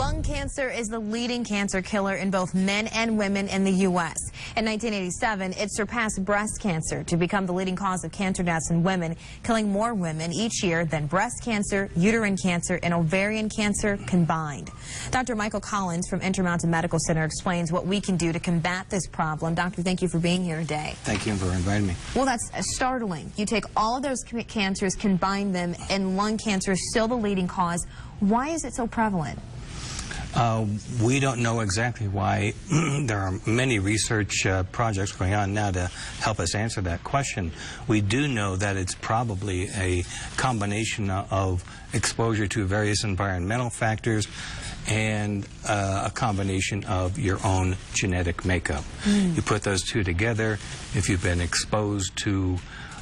Lung cancer is the leading cancer killer in both men and women in the U.S. In 1987, it surpassed breast cancer to become the leading cause of cancer deaths in women, killing more women each year than breast cancer, uterine cancer, and ovarian cancer combined. Dr. Michael Collins from Intermountain Medical Center explains what we can do to combat this problem. Doctor, thank you for being here today. Thank you for inviting me. Well, that's startling. You take all of those cancers, combine them, and lung cancer is still the leading cause. Why is it so prevalent? We don't know exactly why. There are many research projects going on now to help us answer that question. We do know that it's probably a combination of exposure to various environmental factors and a combination of your own genetic makeup. You put those two together. If you've been exposed to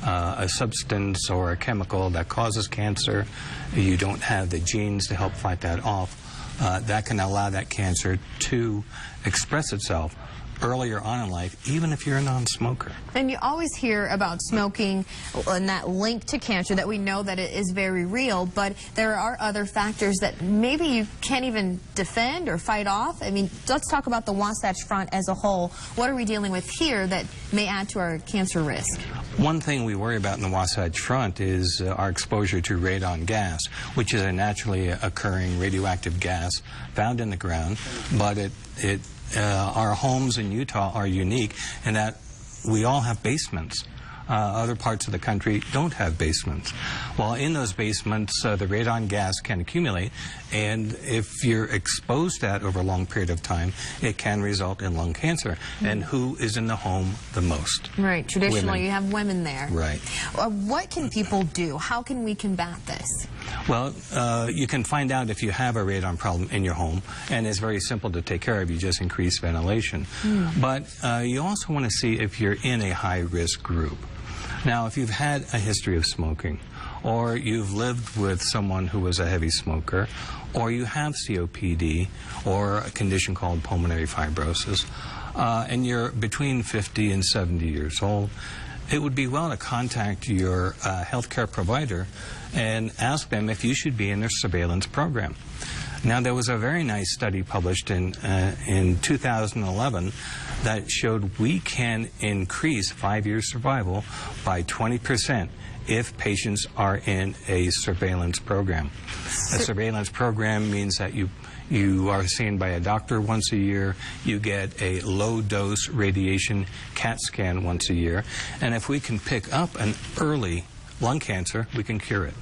a substance or a chemical that causes cancer, you don't have the genes to help fight that off. That can allow that cancer to express itself earlier on in life, even if you're a non-smoker. And you always hear about smoking and that link to cancer, that we know that it is very real, but there are other factors that maybe you can't even defend or fight off. I mean, let's talk about the Wasatch Front as a whole. What are we dealing with here that may add to our cancer risk? One thing we worry about in the Wasatch Front is our exposure to radon gas, which is a naturally occurring radioactive gas found in the ground, but our homes in Utah are unique in that we all have basements. Other parts of the country don't have basements. Well, in those basements, the radon gas can accumulate, and if you're exposed to that over a long period of time, it can result in lung cancer. And who is in the home the most? Right. Traditionally, women. You have women there. Right. What can people do? How can we combat this? Well, you can find out if you have a radon problem in your home, and it's very simple to take care of. You just increase ventilation. But you also want to see if you're in a high-risk group. Now, if you've had a history of smoking, or you've lived with someone who was a heavy smoker, or you have COPD, or a condition called pulmonary fibrosis, and you're between 50 and 70 years old, it would be well to contact your healthcare provider and ask them if you should be in their surveillance program. Now, there was a very nice study published in 2011 that showed we can increase 5-year survival by 20% if patients are in a surveillance program. A surveillance program means that you are seen by a doctor once a year, you get a low-dose radiation CAT scan once a year, and if we can pick up an early lung cancer, we can cure it.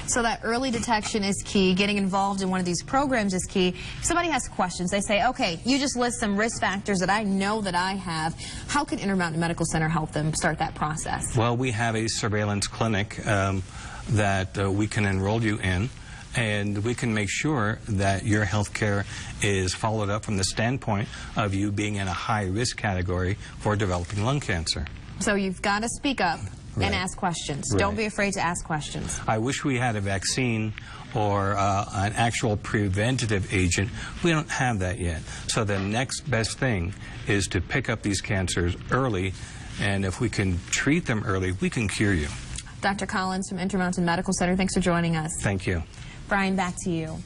So that early detection is key. Getting involved in one of these programs is key. If somebody has questions, they say, okay, you just list some risk factors that I know that I have. How can Intermountain Medical Center help them start that process? Well, we have a surveillance clinic that we can enroll you in, and we can make sure that your health care is followed up from the standpoint of you being in a high-risk category for developing lung cancer. So you've got to speak up. Right. And ask questions. Right. Don't be afraid to ask questions. I wish we had a vaccine or an actual preventative agent. We don't have that yet. So the next best thing is to pick up these cancers early, and if we can treat them early, we can cure you. Dr. Collins from Intermountain Medical Center, thanks for joining us. Thank you. Brian, back to you.